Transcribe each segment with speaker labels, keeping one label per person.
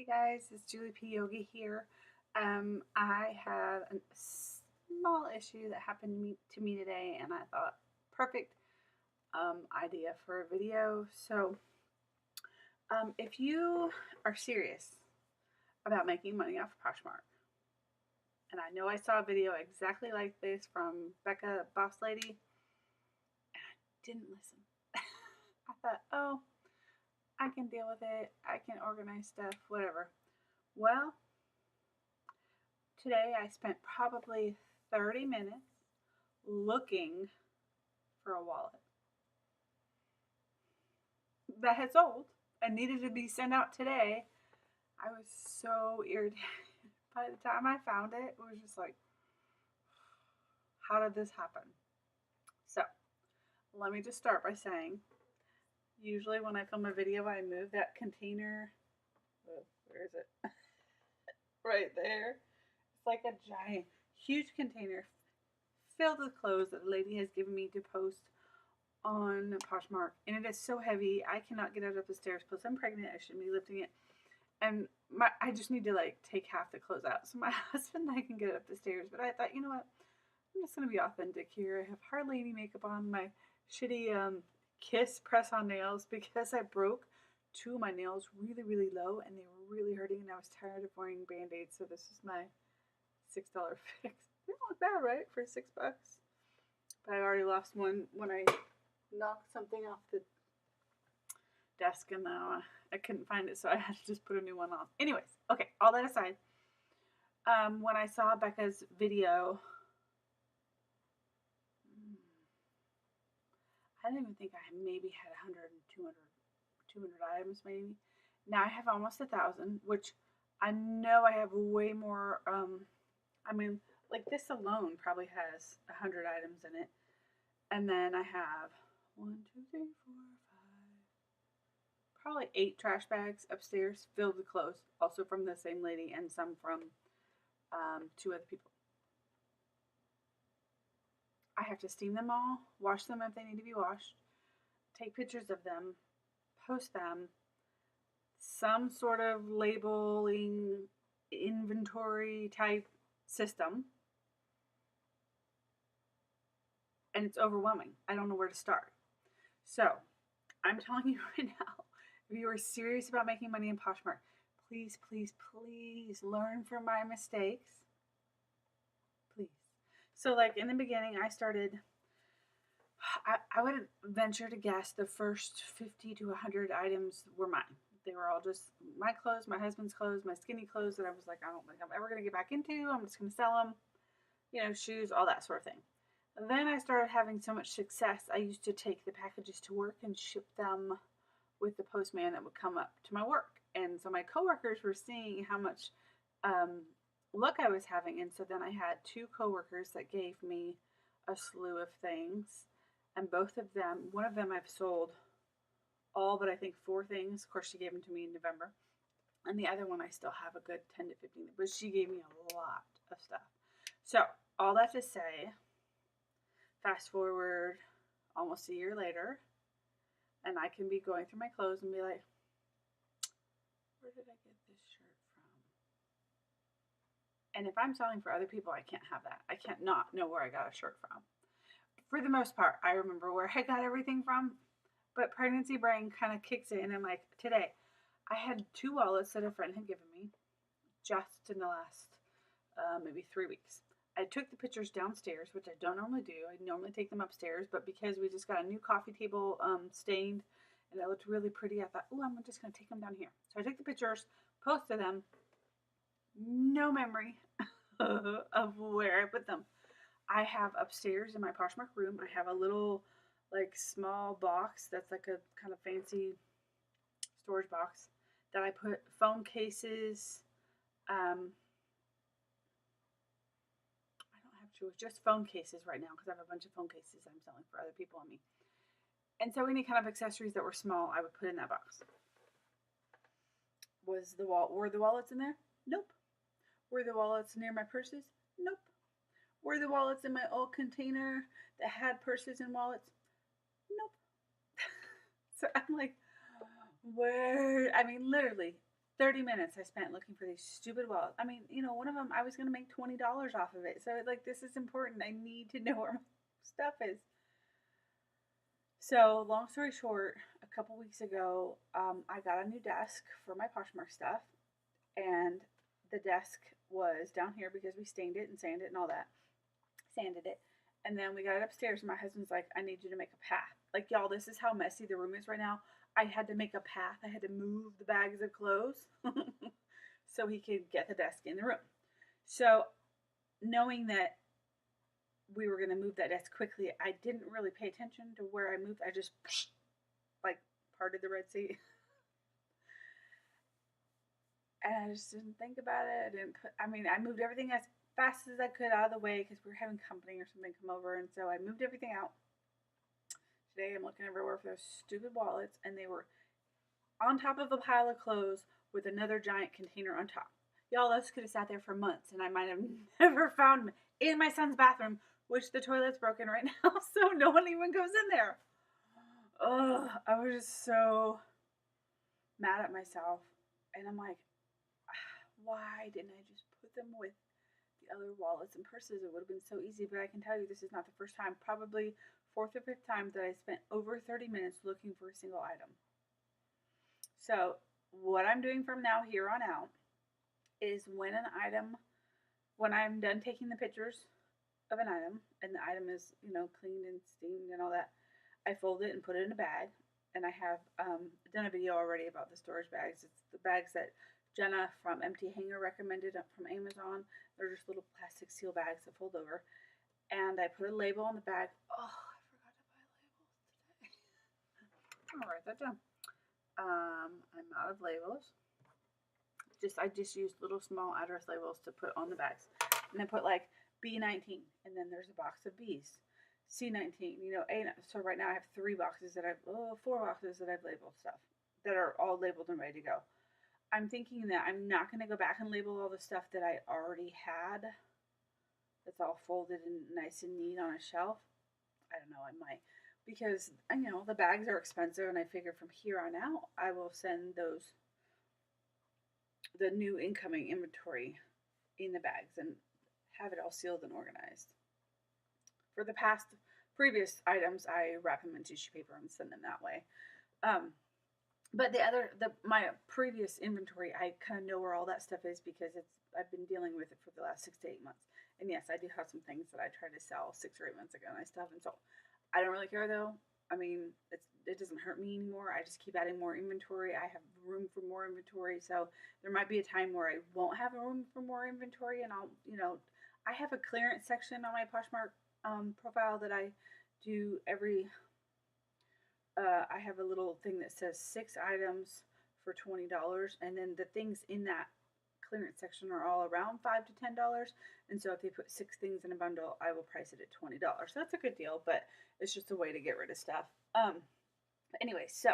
Speaker 1: Hey guys, it's Julie P. Yogi here. I have a small issue that happened to me today, and I thought perfect idea for a video. If you are serious about making money off of Poshmark, and I know I saw a video exactly like this from Becca Boss Lady, and I didn't listen. I thought, oh, I can deal with it. I can organize stuff, whatever. Well, today I spent probably 30 minutes looking for a wallet that had sold and needed to be sent out today. I was so irritated. By the time I found it, it was just like, how did this happen? So, let me just start by saying, usually when I film a video, I move that container. Oh, where is it? Right there. It's like a giant, huge container filled with clothes that a lady has given me to post on Poshmark, and it is so heavy I cannot get it up the stairs. Plus, I'm pregnant; I shouldn't be lifting it, and I just need to like take half the clothes out so my husband and I can get it up the stairs. But I thought, you know what? I'm just gonna be authentic here. I have hardly any makeup on. My shitty Kiss press-on nails because I broke two of my nails really low and they were really hurting, and I was tired of wearing band-aids. So this is my $6 fix. They don't look bad, right, for $6? But I already lost one when I knocked something off the desk, and now I couldn't find it, so I had to just put a new one on. Anyways, okay, all that aside, when I saw Becca's video, I didn't even think I maybe had 100, 200 items maybe. Now I have almost 1,000, which I know I have way more. I mean, like this alone probably has 100 items in it. And then I have 1, 2, 3, 4, 5, probably 8 trash bags upstairs filled with clothes, also from the same lady, and some from 2 other people. I have to steam them all, wash them if they need to be washed, take pictures of them, post them, some sort of labeling inventory type system. And it's overwhelming. I don't know where to start. So, I'm telling you right now, if you are serious about making money in Poshmark, please learn from my mistakes. Please. So, like in the beginning, I would venture to guess the first 50 to 100 items were mine. They were all just my clothes, my husband's clothes, my skinny clothes that I was like, I don't think I'm ever going to get back into. I'm just going to sell them, shoes, all that sort of thing. Then I started having so much success, I used to take the packages to work and ship them with the postman that would come up to my work. And so my coworkers were seeing how much luck I was having. And so then I had 2 coworkers that gave me a slew of things. And both of them, one of them I've sold all but I think 4 things. Of course, she gave them to me in November. And the other one I still have a good 10 to 15, but she gave me a lot of stuff. So all that to say, fast forward almost a year later, and I can be going through my clothes and be like, where did I get this shirt from? And if I'm selling for other people, I can't have that. I can't not know where I got a shirt from. For the most part, I remember where I got everything from, but pregnancy brain kind of kicks in, and like today, I had 2 wallets that a friend had given me just in the last maybe 3 weeks. I took the pictures downstairs, which I don't normally do. I normally take them upstairs, but because we just got a new coffee table stained and it looked really pretty, I thought, oh, I'm just going to take them down here. So I took the pictures, posted them. No memory of where I put them. I have upstairs in my Poshmark room, I have a little like small box that's like a kind of fancy storage box that I put phone cases, just phone cases right now because I have a bunch of phone cases I'm selling for other people and me. And so any kind of accessories that were small, I would put in that box. Were the wallets in there? Nope. Were the wallets near my purses? Nope. Were the wallets in my old container that had purses and wallets? Nope. So I'm like, where? I mean, literally 30 minutes I spent looking for these stupid wallets. I mean, you know, one of them I was going to make $20 off of it. So, like, this is important. I need to know where my stuff is. So, long story short, a couple weeks ago, I got a new desk for my Poshmark stuff, and the desk was down here because we stained it and sanded it and all that. Sanded it. And then we got it upstairs, and my husband's like, I need you to make a path. Like, y'all, this is how messy the room is right now. I had to make a path. I had to move the bags of clothes so he could get the desk in the room. So, knowing that we were going to move that desk quickly, I didn't really pay attention to where I moved. I just, like, parted the Red Sea. And I just didn't think about it. I moved everything as fast as I could out of the way because we were having company or something come over. And so I moved everything out. Today I'm looking everywhere for those stupid wallets, and they were on top of a pile of clothes with another giant container on top. Y'all, those could have sat there for months, and I might have never found them in my son's bathroom, which the toilet's broken right now, so no one even goes in there. Ugh, I was just so mad at myself. And I'm like, why didn't I just put them with the other wallets and purses? It would have been so easy, but I can tell you this is not the first time, probably fourth or fifth time that I spent over 30 minutes looking for a single item. So what I'm doing from now here on out is when I'm done taking the pictures of an item and the item is, you know, cleaned and steamed and all that, I fold it and put it in a bag. And I have done a video already about the storage bags. It's the bags that Jenna from Empty Hanger recommended from Amazon. They're just little plastic seal bags that fold over. And I put a label on the bag. Oh, I forgot to buy labels today. I'll write that down. I'm out of labels. I just used little small address labels to put on the bags. And then put like B19. And then there's a box of B's. C19, you know, A. So right now I have 4 boxes that I've labeled stuff that are all labeled and ready to go. I'm thinking that I'm not going to go back and label all the stuff that I already had. That's all folded and nice and neat on a shelf. I don't know, I might. Because, you know, the bags are expensive, and I figure from here on out, I will send the new incoming inventory in the bags and have it all sealed and organized. For the previous items, I wrap them in tissue paper and send them that way. But my previous inventory, I kind of know where all that stuff is because I've been dealing with it for the last 6 to 8 months. And yes, I do have some things that I tried to sell 6 or 8 months ago, and I still haven't sold. I don't really care though. I mean, it doesn't hurt me anymore. I just keep adding more inventory. I have room for more inventory, so there might be a time where I won't have room for more inventory, and I have a clearance section on my Poshmark profile that I do every. I have a little thing that says 6 items for $20, and then the things in that clearance section are all around $5 to $10. And so if they put 6 things in a bundle, I will price it at $20. So that's a good deal, but it's just a way to get rid of stuff. Anyway, so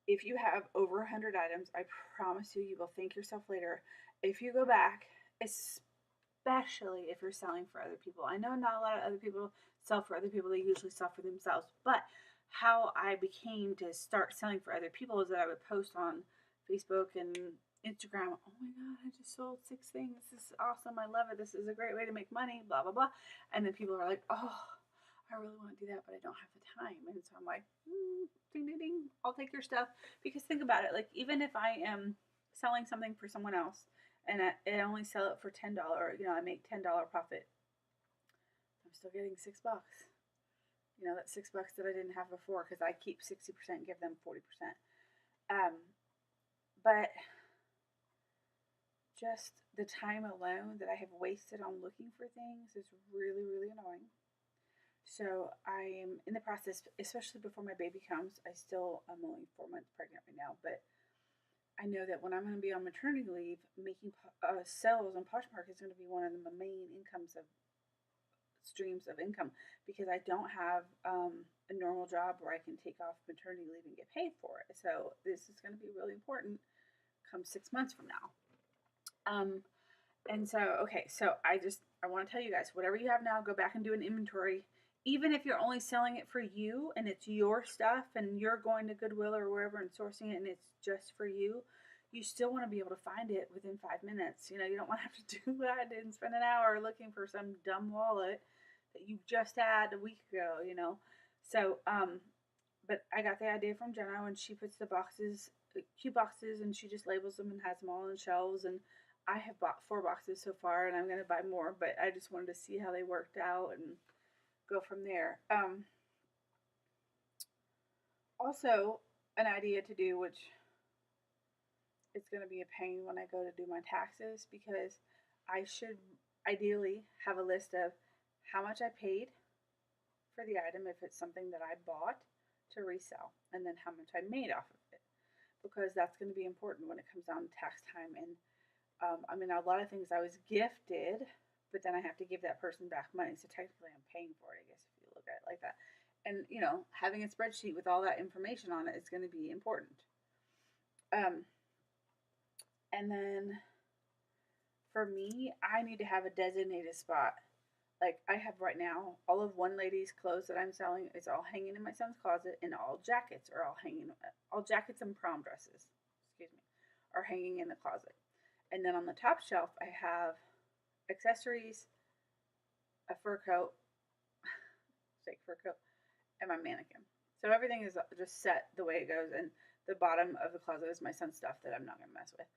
Speaker 1: if you have over 100 items, I promise you will thank yourself later. If you go back, especially if you're selling for other people. I know not a lot of other people sell for other people. They usually sell for themselves. But how I became to start selling for other people is that I would post on Facebook and Instagram, oh my God, I just sold 6 things. This is awesome. I love it. This is a great way to make money, blah, blah, blah. And then people are like, oh, I really want to do that, but I don't have the time. And so I'm like, ding, ding, ding, I'll take your stuff. Because think about it. Like, even if I am selling something for someone else and I only sell it for $10, I make $10 profit, I'm still getting $6. That's $6 that I didn't have before because I keep 60% and give them 40%. But just the time alone that I have wasted on looking for things is really, really annoying. So I am in the process, especially before my baby comes. I'm only 4 months pregnant right now, but I know that when I'm going to be on maternity leave, making sales on Poshmark is going to be one of the main streams of income because I don't have a normal job where I can take off maternity leave and get paid for it. So this is going to be really important come 6 months from now. And so, okay, so I want to tell you guys, whatever you have now, go back and do an inventory. Even if you're only selling it for you and it's your stuff and you're going to Goodwill or wherever and sourcing it and it's just for you, you still want to be able to find it within 5 minutes. You don't want to have to do what I did and spend an hour looking for some dumb wallet that you just had a week ago. So, but I got the idea from Jenna when she puts the boxes, cute boxes, and she just labels them and has them all on shelves. And I have bought 4 boxes so far, and I'm going to buy more, but I just wanted to see how they worked out and go from there. Also, an idea to do, which it's going to be a pain when I go to do my taxes, because I should ideally have a list of how much I paid for the item if it's something that I bought to resell, and then how much I made off of it, because that's going to be important when it comes down to tax time. And I mean, a lot of things I was gifted, but then I have to give that person back money, so technically I'm paying for it, I guess, if you look at it like that. And having a spreadsheet with all that information on it is going to be important. And then for me, I need to have a designated spot. Like I have right now, all of one lady's clothes that I'm selling is all hanging in my son's closet, and all jackets are all jackets and prom dresses, excuse me, are hanging in the closet. And then on the top shelf, I have accessories, a fur coat, fake fur coat, and my mannequin. So everything is just set the way it goes, and the bottom of the closet is my son's stuff that I'm not going to mess with.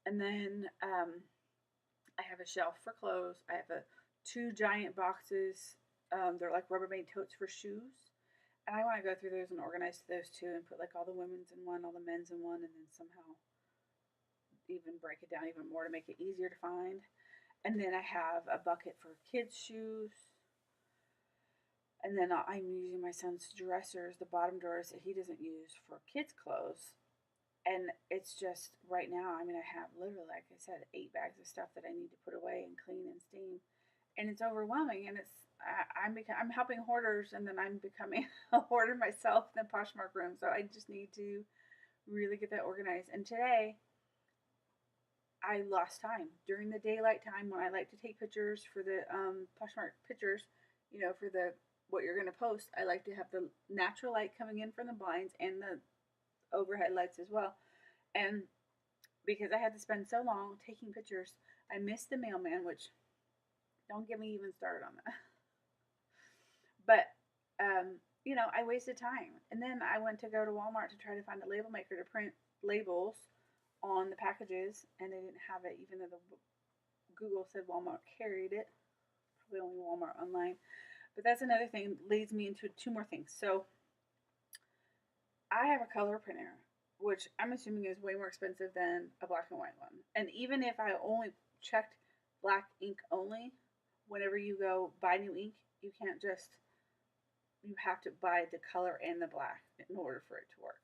Speaker 1: And then I have a shelf for clothes. I have 2 giant boxes. They're like Rubbermaid totes for shoes. And I want to go through those and organize those too, and put like all the women's in one, all the men's in one, and then somehow even break it down even more to make it easier to find. And then I have a bucket for kids' shoes. And then I'm using my son's dressers, the bottom drawers that he doesn't use, for kids' clothes. And it's just right now, I mean, I have literally, like I said, 8 bags of stuff that I need to put away and clean and steam. And it's overwhelming. And I'm helping hoarders, and then I'm becoming a hoarder myself in the Poshmark room. So I just need to really get that organized. And today, I lost time during the daylight time when I like to take pictures for the Poshmark pictures, for the what you're going to post. I like to have the natural light coming in from the blinds and the overhead lights as well. And because I had to spend so long taking pictures, I missed the mailman, which don't get me even started on that. But I wasted time. And then I went to go to Walmart to try to find a label maker to print labels on the packages, and they didn't have it, even though Google said Walmart carried it. Probably only Walmart online. But that's another thing, leads me into 2 more things. So I have a color printer, which I'm assuming is way more expensive than a black and white one. And even if I only checked black ink only, whenever you go buy new ink, you have to buy the color and the black in order for it to work.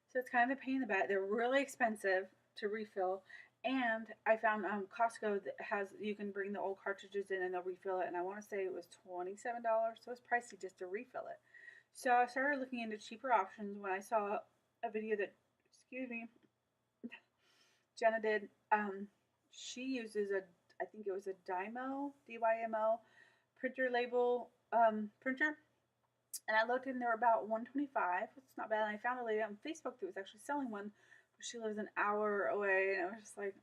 Speaker 1: So it's kind of a pain in the butt. They're really expensive to refill. And I found Costco that you can bring the old cartridges in and they'll refill it. And I want to say it was $27. So it's pricey just to refill it. So I started looking into cheaper options when I saw a video that, Jenna did. She uses I think it was a DYMO printer label printer. And I looked and they were about $125. It's not bad. And I found a lady on Facebook that was actually selling one, but she lives an hour away. And I was just like,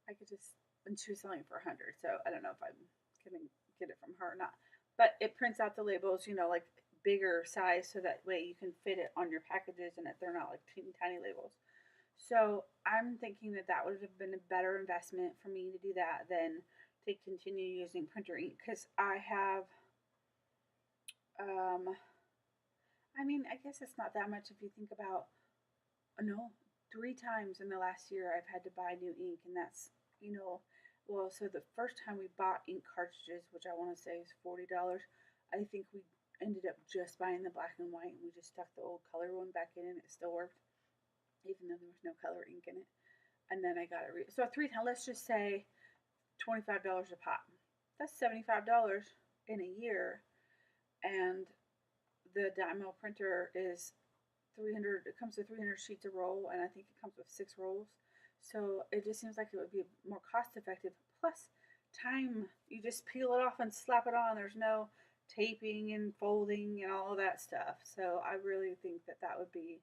Speaker 1: and she was selling it for $100. So I don't know if I'm going to get it from her or not. But it prints out the labels, like bigger size, so that way you can fit it on your packages and they're not like teeny tiny labels. So I'm thinking that would have been a better investment for me to do that than to continue using printer ink, because I have, I mean, I guess it's not that much if you think about, no, 3 times in the last year I've had to buy new ink, and that's, well, so the first time we bought ink cartridges, which I want to say is $40, I think we ended up just buying the black and white, and we just stuck the old color one back in and it still worked, even though there was no color ink in it. And then I got it. So 3 times, let's just say $25 a pop. That's $75 in a year. And the Dymo printer is 300, it comes with 300 sheets a roll, and I think it comes with 6 rolls. So it just seems like it would be more cost effective. Plus time, you just peel it off and slap it on. There's no taping and folding and all of that stuff. So I really think that would be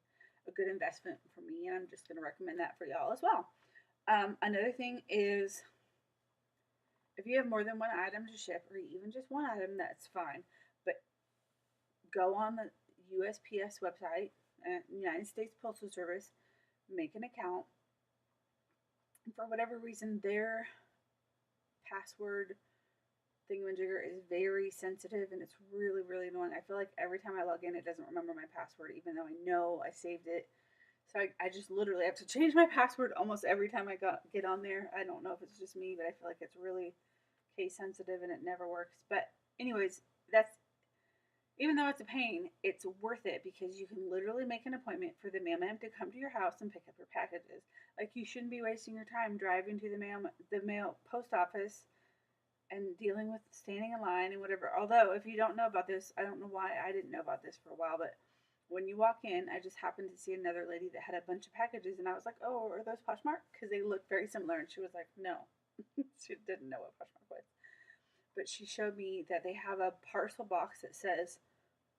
Speaker 1: a good investment for me, and I'm just going to recommend that for y'all as well. Another thing is if you have more than one item to ship, or even just one item, that's fine. But go on the USPS website, United States Postal Service, make an account. And for whatever reason, their password thingamajigger is very sensitive and it's really, really annoying. I feel like every time I log in, it doesn't remember my password, even though I know I saved it. So I just literally have to change my password almost every time I get on there. I don't know if it's just me, but I feel like it's really case sensitive and it never works. But anyways, that's even though it's a pain, it's worth it because you can literally make an appointment for the mailman to come to your house and pick up your packages. Like you shouldn't be wasting your time driving to the mail post office and dealing with standing in line and whatever. Although if you don't know about this, I don't know why I didn't know about this for a while, but when you walk in, I just happened to see another lady that had a bunch of packages, and I was like, "Oh, are those Poshmark?" Because they look very similar, and she was like, "No," she didn't know what Poshmark was, but she showed me that they have a parcel box that says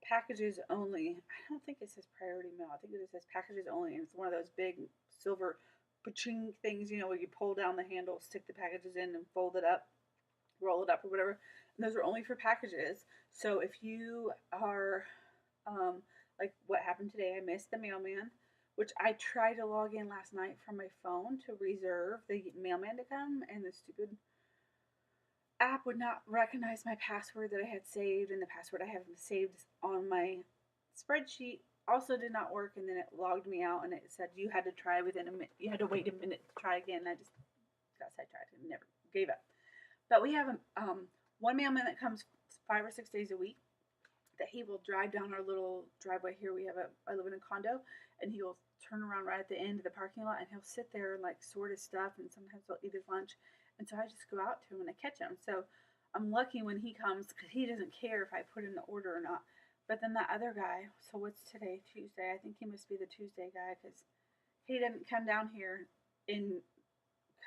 Speaker 1: packages only. I don't think it says priority mail. I think it just says packages only, and it's one of those big silver paching things, where you pull down the handle, stick the packages in, and fold it up, roll it up, or whatever. And those are only for packages. So if you are, like what happened today, I missed the mailman, which I tried to log in last night from my phone to reserve the mailman to come, and the stupid app would not recognize my password that I had saved, and the password I have saved on my spreadsheet also did not work. And then it logged me out, and it said you had to try within a minute. You had to wait a minute to try again. I just got sidetracked and never gave up. But we have one mailman that comes 5 or 6 days a week. That he will drive down our little driveway here. I live in a condo, and he will turn around right at the end of the parking lot, and he'll sit there and like sort his stuff, and sometimes he'll eat his lunch. And so I just go out to him and I catch him. So I'm lucky when he comes because he doesn't care if I put in the order or not. But then that other guy, so what's today? Tuesday. I think he must be the Tuesday guy because he didn't come down here and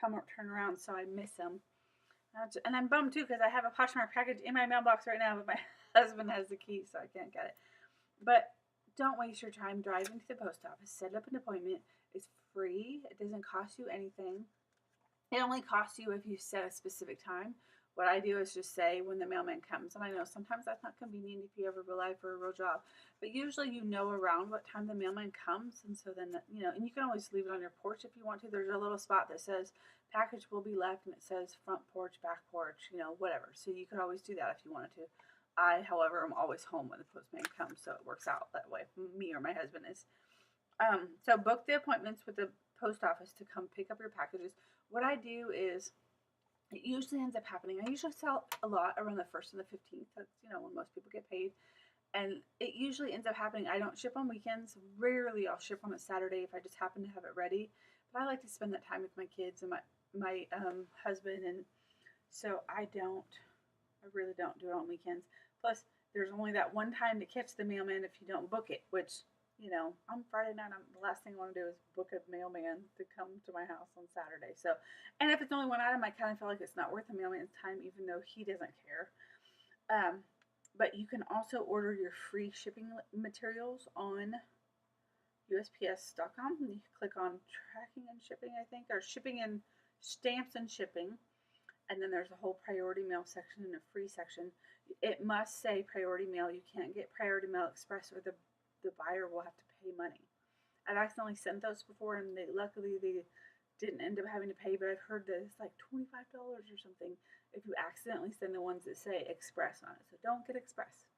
Speaker 1: turn around, so I miss him. And I'm bummed too because I have a Poshmark package in my mailbox right now, but my husband has the key, so I can't get it. But don't waste your time driving to the post office. Set up an appointment. It's free. It doesn't cost you anything. It only costs you if you set a specific time. What I do is just say when the mailman comes. And I know sometimes that's not convenient if you ever rely for a real job. But usually you know around what time the mailman comes. And so then, and you can always leave it on your porch if you want to. There's a little spot that says package will be left, and it says front porch, back porch, whatever. So you could always do that if you wanted to. I, however, am always home when the postman comes, so it works out that way. Me or my husband is. So book the appointments with the post office to come pick up your packages. What I do is, it usually ends up happening. I usually sell a lot around the 1st and the 15th. That's, when most people get paid. And it usually ends up happening. I don't ship on weekends. Rarely I'll ship on a Saturday if I just happen to have it ready. But I like to spend that time with my kids and my husband. And so I really don't do it on weekends. Plus, there's only that one time to catch the mailman if you don't book it, which, on Friday night, the last thing I want to do is book a mailman to come to my house on Saturday. So, and if it's only one item, I kind of feel like it's not worth the mailman's time, even though he doesn't care. But you can also order your free shipping materials on USPS.com. You click on tracking and shipping, I think, or shipping and stamps and shipping. And then there's a whole priority mail section and a free section. It must say priority mail. You can't get priority mail express, or the buyer will have to pay money. I've accidentally sent those before, and luckily they didn't end up having to pay, but I've heard that it's like $25 or something if you accidentally send the ones that say express on it. So don't get express.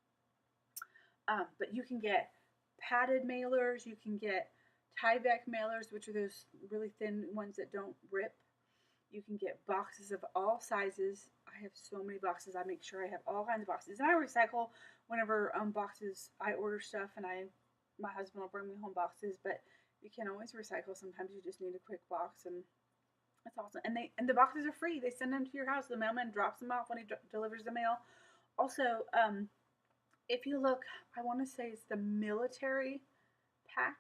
Speaker 1: But you can get padded mailers. You can get Tyvek mailers, which are those really thin ones that don't rip. You can get boxes of all sizes. I have so many boxes. I make sure I have all kinds of boxes. And I recycle whenever boxes, I order stuff, and my husband will bring me home boxes. But you can always recycle. Sometimes you just need a quick box, and that's awesome. And the boxes are free. They send them to your house. The mailman drops them off when he delivers the mail. Also, if you look, I want to say it's the military pack.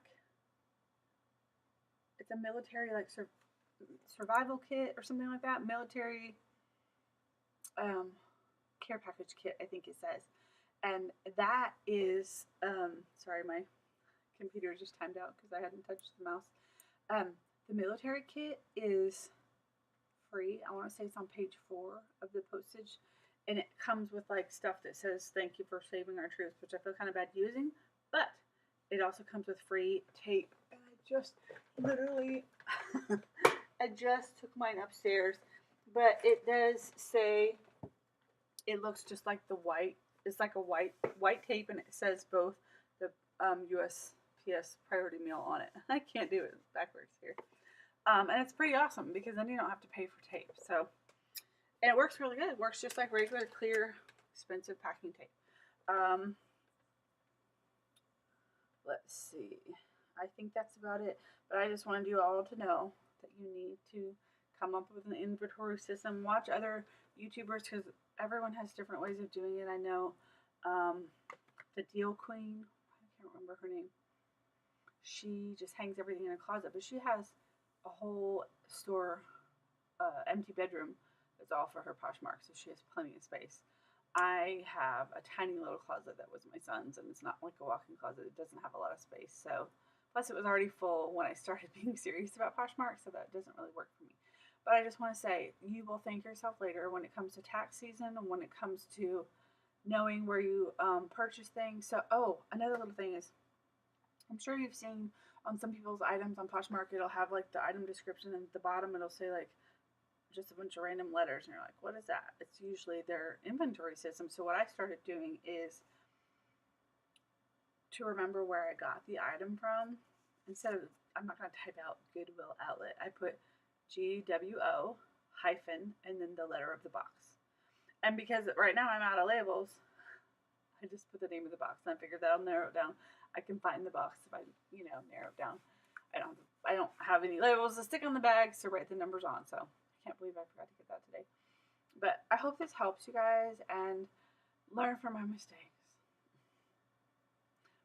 Speaker 1: It's a military survival kit or something like that. Military care package kit, I think it says. And that is, sorry, my computer just timed out because I hadn't touched the mouse. The military kit is free. I want to say it's on page 4 of the postage, and it comes with like stuff that says "Thank you for saving our troops," which I feel kind of bad using, but it also comes with free tape. And I just literally, I just took mine upstairs, but it does say it looks just like the white. It's like a white tape, and it says both the USPS priority mail on it. I can't do it backwards here. And it's pretty awesome because then you don't have to pay for tape. So, and it works really good. It works just like regular, clear, expensive packing tape. Let's see. I think that's about it. But I just wanted you all to know that you need to come up with an inventory system. Watch other YouTubers because everyone has different ways of doing it. I know the Deal Queen, I can't remember her name. She just hangs everything in a closet, but she has a whole store, empty bedroom that's all for her Poshmark, so she has plenty of space. I have a tiny little closet that was my son's, and it's not like a walk-in closet. It doesn't have a lot of space. So, plus it was already full when I started being serious about Poshmark, so that doesn't really work for me. But I just want to say, you will thank yourself later when it comes to tax season and when it comes to knowing where you purchase things. So, oh, another little thing is, I'm sure you've seen on some people's items on Poshmark, it'll have like the item description, and at the bottom it'll say like just a bunch of random letters, and you're like, what is that? It's usually their inventory system. So what I started doing is to remember where I got the item from. Instead of, I'm not going to type out Goodwill Outlet, I put GWO hyphen and then the letter of the box. And because right now I'm out of labels, I just put the name of the box, and I figured that I'll narrow it down. I can find the box if I, narrow it down. I don't have any labels to stick on the bags to write the numbers on, so I can't believe I forgot to get that today. But I hope this helps you guys and learn from my mistakes.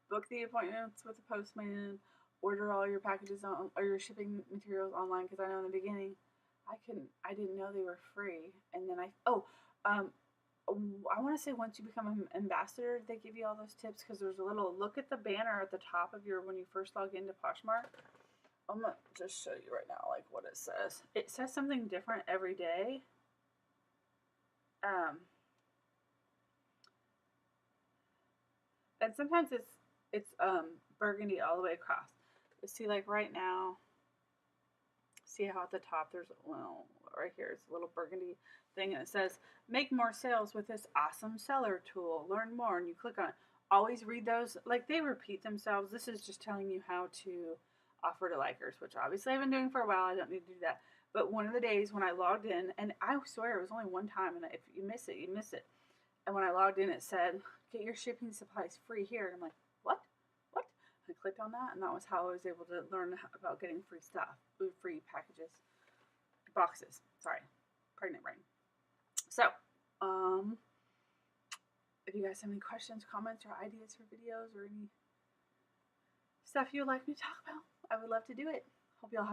Speaker 1: Book the appointments with the postman. Order all your packages on, or your shipping materials online, because I know in the beginning I didn't know they were free, and then I want to say once you become an ambassador, they give you all those tips, because there's a little, look at the banner at the top of when you first log into Poshmark. I'm going to just show you right now, like, what it says. It says something different every day. And sometimes it's burgundy all the way across. You see, like, right now, see how at the top there's, well, right here it's a little burgundy thing, and it says make more sales with this awesome seller tool, learn more, and you click on it. Always read those, like, they repeat themselves. This is just telling you how to offer to likers, which obviously I've been doing for a while. I don't need to do that. But one of the days when I logged in, and I swear it was only one time, and if you miss it, you miss it. And when I logged in, it said get your shipping supplies free here, and I'm like, what? I clicked on that, and that was how I was able to learn about getting free stuff, free boxes. Sorry, pregnant brain. So, if you guys have any questions, comments, or ideas for videos, or any stuff you would like me to talk about, I would love to do it. Hope you all have